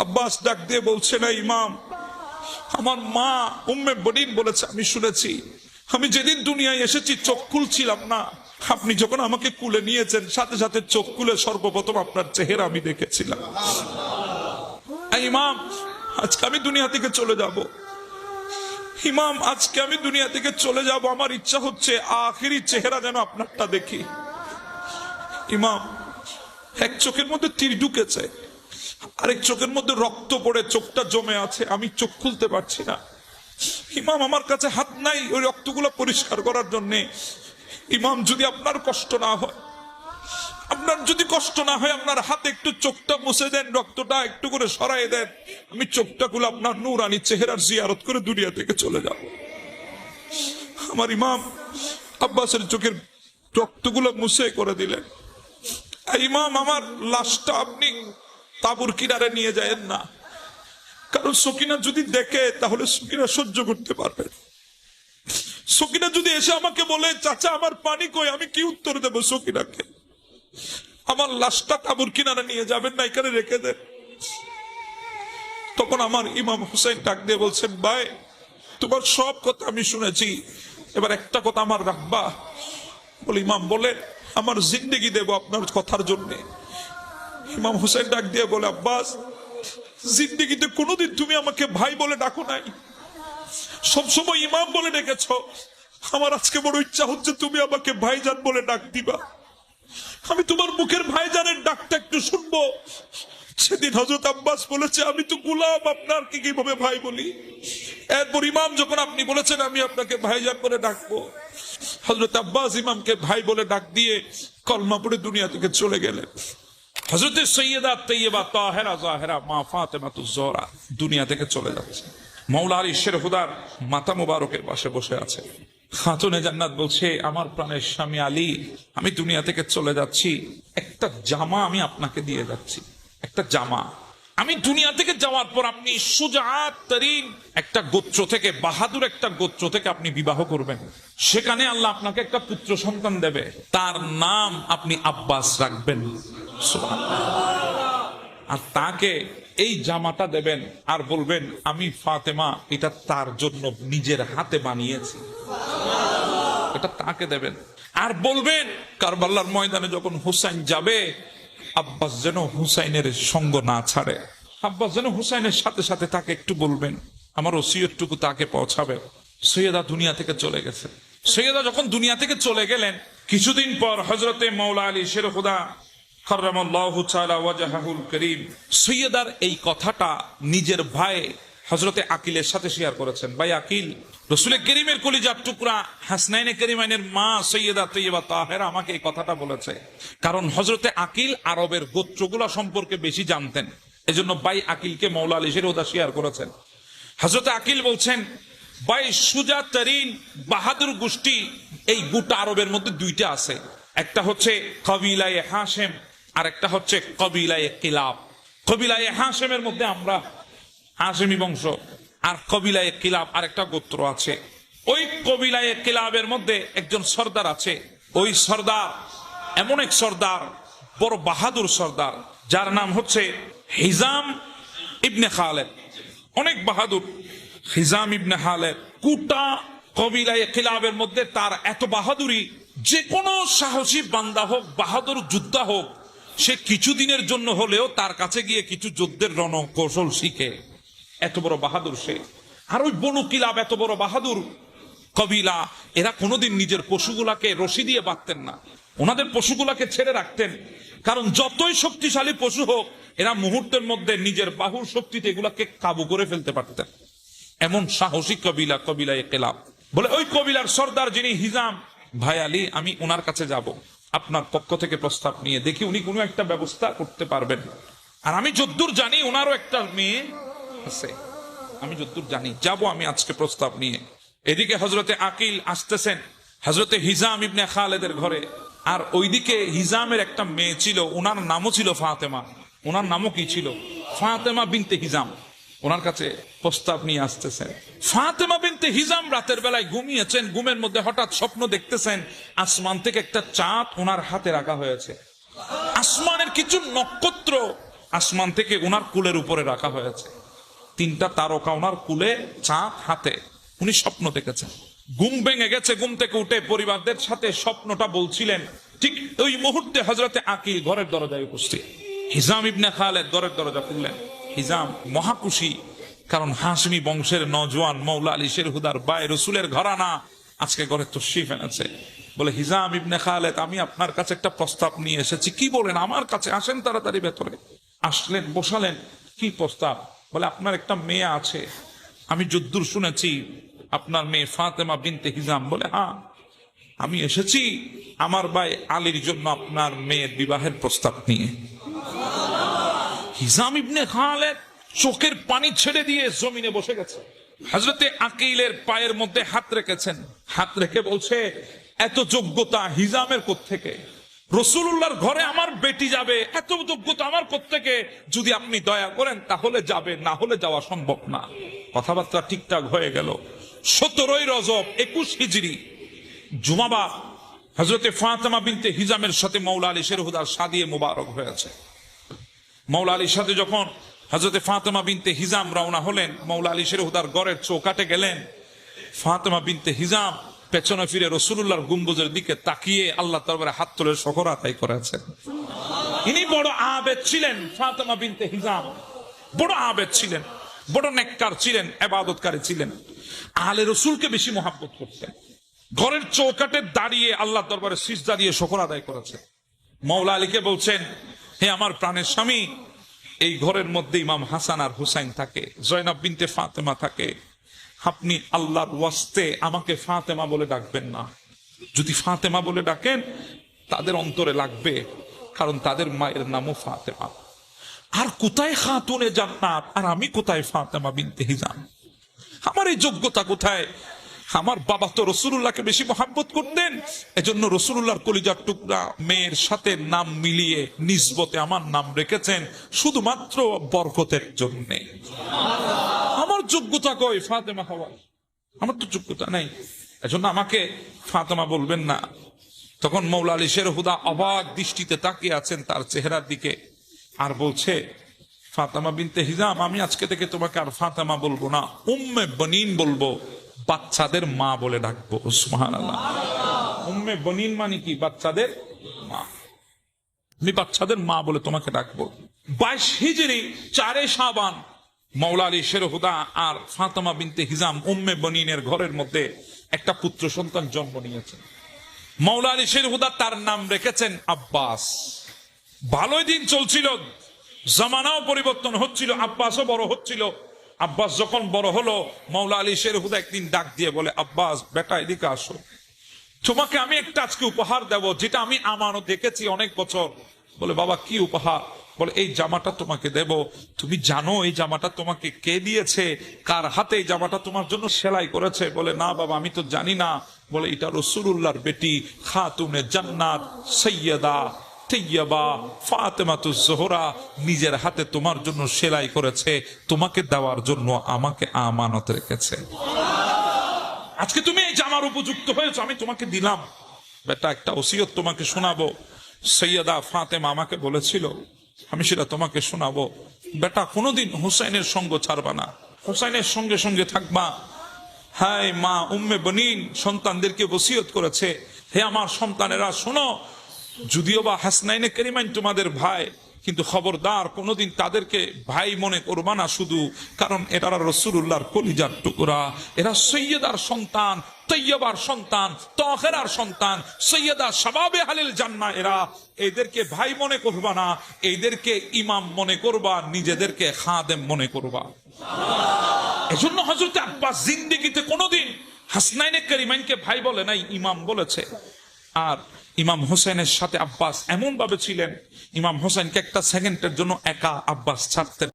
আব্বাস ডাক দিয়ে বলছে, না ইমাম, আমার মা উম্মে বনিন বলেছে, আমি শুনেছি, আমি যেদিন দুনিয়ায় এসেছি চোখ খুলছিলাম না, আপনি যখন আমাকে কুলে নিয়েছেন সাথে সাথে চোখ খুলে সর্বপ্রথম আপনার চেহারা আমি দেখেছিলাম। ইমাম, আজকে আমি দুনিয়া থেকে চলে যাব। ইমাম, আজকে আমি দুনিয়া থেকে চলে যাব, আমার ইচ্ছা হচ্ছে আখিরি চেহারা যেন আপনারটা দেখি। ইমাম, এক চোখের মধ্যে তীর ঢুকেছে, আরেক চোখের মধ্যে রক্ত পড়ে চোখটা জমে আছে, আমি চোখ খুলতে পারছি না। ইমাম, আমার কাছে হাত নাই ওই রক্তগুলো পরিষ্কার করার জন্যে। ইমাম, যদি আপনার কষ্ট না হয়, আপনার যদি কষ্ট না হয়, আপনার হাতে একটু চোখটা মুছে দেন, রক্তটা একটু করে সরাই দেন, আমি চোখটা খুলে আপনার নূরানি চেহারার জিয়ারত করে দুনিয়া থেকে চলে যাব। আমার ইমাম আব্বাসের চোখের রক্তগুলো মুছে করে দিলেন। ইমাম, আমার লাশটা আপনি তাঁবুর কিনারে নিয়ে যায়েন না, কারণ সকিনা যদি দেখে তাহলে সকিনা সহ্য করতে পারবে। সকিনা যদি এসে আমাকে বলে, চাচা আমার পানি কই, আমি কি উত্তর দেব সকিনাকে? আমার লাশটা তাঁবুর কিনারে নিয়ে যাবেন না, এখানে রেখে দেন। তখন আমার ইমাম হুসাইন ডাক দিয়ে বলছেন, ভাই তোমার সব কথা আমি শুনেছি, এবার একটা কথা আমার রাখবা। বলে, ইমাম বলে, আমার জিন্দেগি দেব আপনার কথার জন্য। ইমাম হুসাইন ডাক দিয়ে বলে, আব্বাস, জিন্দেগিতে কোনোদিন তুমি আমাকে ভাই বলে ডাকো নাই, সবসময় ইমাম বলে ডেকেছ। আমার আজকে বড় ইচ্ছা হচ্ছে তুমি আমাকে ভাইজান বলে ডাক দিবা, আমি তোমার মুখের ভাইজানের ডাকটা একটু শুনবো। সেদিন হযরত আব্বাস বলেছে, আমি তো গোলাম, আপনার কি কিভাবে ভাই বলি? এরপর ইমাম যখন আপনি বলেছেন আমি আপনাকে ভাইজান বলে ডাকবো, হযরত আব্বাস ইমামকে ভাই বলে ডাক দিয়ে কলমা পড়ে দুনিয়া থেকে চলে গেলেন। হযরত সৈয়দা তৈয়বা তাহেরা জাহেরা মা ফাতেমাতুজ জোহরা দুনিয়া থেকে চলে যাচ্ছে। মাওলা আলী শেরহুদার মাথা মোবারকের পাশে বসে আছে। খাতুনে জান্নাত বলছে, আমার প্রাণের স্বামী আলী, আমি দুনিয়া থেকে চলে যাচ্ছি, একটা জামা আমি আপনাকে দিয়ে যাচ্ছি, একটা জামা। আমি দুনিয়া থেকে যাওয়ার পর আপনি সুজাআত তরিন একটা গোত্র থেকে, বাহাদুর একটা গোত্র থেকে আপনি বিবাহ করবেন। সেখানে আল্লাহ আপনাকে একটা পুত্র সন্তান দেবে, তার নাম আপনি আব্বাস রাখবেন। আর তাকে এই জামাটা দেবেন আর বলবেন, আমি ফাতেমা এটা তার জন্য নিজের হাতে বানিয়েছি, এটা তাকে দেবেন। আর বলবেন, কারবালার ময়দানে যখন হুসাইন যাবে, আব্বাস যেন হুসাইনের সঙ্গ না ছাড়ে, আব্বাস যেন হুসাইনের সাথে সাথে তাকে একটু বলবেন, আমার ওসিয়তটুকু তাকে পৌঁছাবে। সৈয়দা দুনিয়া থেকে চলে গেছে। সৈয়দা যখন দুনিয়া থেকে চলে গেলেন, কিছুদিন পর হযরতে মাওলা আলী শেরহুদা কাররামাল্লাহু তাআলা ওয়াজহাহুল কারীম সৈয়দার এই কথাটা নিজের ভাই হযরতে আকিলের সাথে শেয়ার করেছেন। ভাই আকিল, রাসূল কারীমের কলিজার টুকরা হাসনাইনে কারীমাইনের মা সৈয়দা তৈয়বা তাহেরা আমাকে এই কথাটা বলেছে। কারণ হযরতে আকিল আরবের গোত্রগুলো সম্পর্কে বেশি জানতেন, এজন্য ভাই আকিলকে মাওলা আলী শেরহুদা শেয়ার করেছেন। হযরতে আকিল বলছেন, ভাই সুজা তরিন বাহাদুর গোষ্ঠী এই গোটা আরবের মধ্যে দুইটা আছে, একটা হচ্ছে কবিলায়ে হাশেম আর একটা হচ্ছে কবিলায়ে কিলাব। কবিলায়ে হাশেমের মধ্যে আমরা হাশেমি বংশ, আর কবিলায়ে কিলাব আরেকটা গোত্র আছে। ওই কবিলায়ে কিলাবের মধ্যে একজন সর্দার আছে, ওই সর্দার এমন এক সর্দার, বড় বাহাদুর সর্দার, যার নাম হচ্ছে হিজাম ইবনে খালেদ। অনেক বাহাদুর হিজাম ইবনে খালেদ। গোটা কবিলায়ে কিলাবের মধ্যে তার এত বাহাদুরি, যে কোনো সাহসী বান্দা হোক, বাহাদুর যোদ্ধা হোক, সে কিছুদিনের জন্য হলেও তার কাছে গিয়ে কিছু যুদ্ধের রণকৌশল শিখে। এত বড় বাহাদুর সে। আর ওই বনু কিলাব এত বড় বাহাদুর কবিলা, এরা কোনোদিন নিজের পশুগুলাকে রশি দিয়ে বাঁধতেন না, ওনাদের পশুগুলাকে ছেড়ে রাখতেন। কারণ যতই শক্তিশালী পশু হোক, এরা মুহূর্তের মধ্যে নিজের বাহুর শক্তিতে এগুলাকে কাবু করে ফেলতে পারতেন। এমন সাহসী কবিলা, কবিলায়ে কিলাব। বলে ওই কবিলার সর্দার যিনি হিজাম, ভাই আলী আমি ওনার কাছে যাব, আপনার পক্ষ থেকে প্রস্তাব নিয়ে দেখি উনি কোনো একটা ব্যবস্থা করতে পারবেন। আর আমি যদ্দূর জানি ওনারও একটা মেয়ে আছে, আমি যদ্দূর জানি, যাব আমি আজকে প্রস্তাব নিয়ে। এদিকে হযরতে আকিল আসতেছেন হযরতে হিজাম ইবনে খালেদের ঘরে। আর ওইদিকে হিজামের একটা মেয়ে ছিল, ওনার নামও ছিল ফাতেমা। ওনার নামও কি ছিল? ফাতেমা বিনতে হিজাম। ওনার কাছে প্রস্তাব নিয়ে আসতেছেন। ফাতেমা বিনতে হিজাম রাতের বেলায় ঘুমিয়েছেন, ঘুমের মধ্যে হঠাৎ স্বপ্ন দেখতেছেন আসমান থেকে একটা চাঁদ ওনার হাতে রাখা হয়েছে। আসমানের কিছু নক্ষত্র আসমান থেকে ওনার কুলের উপরে রাখা হয়েছে, 3টা তারকা ওনার কুলে, চাঁদ হাতে। উনি স্বপ্ন দেখেছেন, ঘুম ভেঙে গেছে, ঘুম থেকে উঠে পরিবারদের সাথে স্বপ্নটা বলছিলেন। ঠিক ওই মুহূর্তে হযরতে আকিল ঘরের দরজায় উপস্থিত। হিজাম ইবনে খালেদ ঘরের দরজা খুললেন। হিজাম মহাখুশি, কারণ হাশমি বংশের নওজোয়ান মৌলা আলী শেরহুদার বাই রসুলের ঘরানা আজকে ঘরে তশরিফ এনেছে। বলে, হিজাম ইবনে খালেদ, আমি আপনার কাছে একটা প্রস্তাব নিয়ে এসেছি। কি বলেন? আমার কাছে আসেন তাড়াতাড়ি ভেতরে। আসলেন, বসালেন। কি প্রস্তাব? বলে, আপনার একটা মেয়ে আছে, আমি যদ্দূর শুনেছি আপনার মেয়ে ফাতেমা বিনতে হিজাম। বলে, হ্যাঁ, আমি এসেছি আমার ভাই আলীর জন্য আপনার মেয়ের বিবাহের প্রস্তাব নিয়ে। হিজাম ইবনে খালেদ চোখের পানি ছেড়ে দিয়ে জমিনে বসে গেছে। হযরতে আকিলের পায়ের মধ্যে হাত রেখেছেন, হাত রেখে বলছে, এত যোগ্যতা হিজামের কোত্থেকে? রাসূলুল্লাহর ঘরে আমার বেটি যাবে, এত যোগ্যতা আমার কোত্থেকে? যদি আপনি দয়া করেন তাহলে যাবে, না হলে যাওয়া সম্ভব না। কথাবার্তা ঠিকঠাক হয়ে গেল। 17ই রজব 21 হিজরি জুমাবার হযরতে ফাতেমা বিনতে হিজামের সাথে মৌলা আলী শেরহুদার শাদিয়ে মুবারক হয়েছে। মৌলা আলীর সাথে যখন হযরতে ফাতেমা বিনতে হিজাম রওনা হলেন, মৌলা আলী শেরহুদার ঘরের চৌকাঠে গেলেন। ফাতেমা বিনতে হিজাম পেছনে ফিরে রাসূলুল্লাহর গম্বুজের দিকে তাকিয়ে আল্লাহ দরবারে হাত তুলে শুকর আদায় করেছেন। ইনি বড় আবেদ ছিলেন। ফাতেমা বিনতে হিজাম বড় আবেদ ছিলেন, বড় নেককার ছিলেন, ইবাদতকারী ছিলেন, আলে রসুলকে বেশি মহব্বত করতেন। ঘরের চৌকাঠে দাঁড়িয়ে আল্লাহ দরবারে সিজদা দিয়ে শুকর আদায় করেছেন। মৌলা আলীকে বলছেন, হে আমার প্রাণের স্বামী, এই ঘরের মধ্যে ইমাম হাসান আর হুসাইন থাকে, জয়নাব বিনতে ফাতেমা থাকে। আপনি আল্লাহর ওয়াস্তে আমাকে ফাতেমা বলে ডাকবেন না। যদি ফাতেমা বলে ডাকেন তাদের অন্তরে লাগবে, কারণ তাদের মায়ের নামও ফাতেমা। আর কোথায় খাতুনে জান্নাত, আর আমি কোথায় ফাতেমা বিনতে হিজাম? আমার এই যোগ্যতা কোথায়? আমার বাবা তো রাসূলুল্লাহকে বেশি মহব্বত করতেন, এজন্য রাসূলুল্লাহর কলিজার টুকরা মেয়ের সাথে নাম মিলিয়ে নিসবতে আমার নাম রেখেছেন শুধুমাত্র বরকতের জন্য। আমার যোগ্যতা কই ফাতেমা হওয়ার? আমার তো যোগ্যতা নাই, এজন্য আমাকে ফাতেমা বলবেন না। তখন মৌলা আলী শেরহুদা অবাক দৃষ্টিতে তাকিয়ে আছেন তার চেহারার দিকে, আর বলছে, ফাতেমা বিনতে হিজাম, আমি আজকে থেকে তোমাকে আর ফাতেমা বলবো না, উম্মে বনিন বলবো, বাচ্চাদের মা বলে ডাকবো। সুবহানাল্লাহ। উম্মে বনিন মানে কি? বাচ্চাদের মা। আমি বাচ্চাদের মা বলে তোমাকে ডাকবো। 22 হিজরি 4 শাবান মৌলা আলী শেরহুদা আর ফাতেমা বিনতে হিজাম উম্মে বনিনের ঘরের মধ্যে একটা পুত্র সন্তান জন্ম নিয়েছেন। মৌলা আলী শেরহুদা তার নাম রেখেছেন আব্বাস। ভালোই দিন চলছিল, জামানাও পরিবর্তন হচ্ছিল, আব্বাসও বড় হচ্ছিল। আব্বাস যখন বড় হলো, মৌলা আলী শেরহুদা একদিন ডাক দিয়ে বলে, আব্বাস বেটা এদিকে আসো, তোমাকে আমি একটা আজকে উপহার দেব, যেটা আমি আমানত দেখেছি অনেক বছর। বলে, বাবা কি উপহার? বলে, এই জামাটা তোমাকে দেব। তুমি জানো এই জামাটা তোমাকে কে দিয়েছে? কার হাতে এই জামাটা তোমার জন্য সেলাই করেছে? বলে, না বাবা, আমি তো জানি না। বলে, এটা রাসূলুল্লাহর বেটি খাতুনে জান্নাত সাইয়্যিদা তাইয়্যিবা ফাতেমাতুজ জোহরা নিজের হাতে তোমার জন্য সেলাই করেছে, তোমাকে দেওয়ার জন্য আমাকে আমানত রেখেছে। আজকে তুমি এই জামার উপযুক্ত হয়েছো, আমি তোমাকে দিলাম। বেটা, একটা ওসিয়ত তোমাকে শোনাবো। সৈয়দা ফাতেমা আমাকে বলেছিল, আমি সেটা তোমাকে শোনাবো। বেটা, কোনোদিন হুসাইনের সঙ্গ ছাড়বা না, হুসাইনের সঙ্গে সঙ্গে থাকবা। হায় মা উম্মে বনিন সন্তানদেরকে ওসিয়ত করেছে, হে আমার সন্তানেরা শোনো, যদিও বা হাসনাইনে কারিমাইন তোমাদের ভাই, কিন্তু খবরদার কোনোদিন তাদেরকে ভাই মনে করবা না শুধু, কারণ এরা রাসূলুল্লাহর কলিজার টুকরা, এরা সৈয়দার সন্তান, তৈয়বার সন্তান, তাহেরার সন্তান, সৈয়দা শাবাবে আহলিল জান্নাহ। এরা, এদেরকে ভাই মনে করবা না, এদেরকে ইমাম মনে করবা, নিজেদেরকে খাদেম মনে করবা। এজন্য হযরত আব্বাস জিন্দেগিতে কোনোদিন হাসনাইনে কারিমাইনকে ভাই বলে নাই, ইমাম বলেছে। আর ইমাম হোসেনের সাথে আব্বাস এমন ভাবে ছিলেন, ইমাম হোসেনকে একটা সেকেন্ডের জন্য একা আব্বাস ছাড়তেন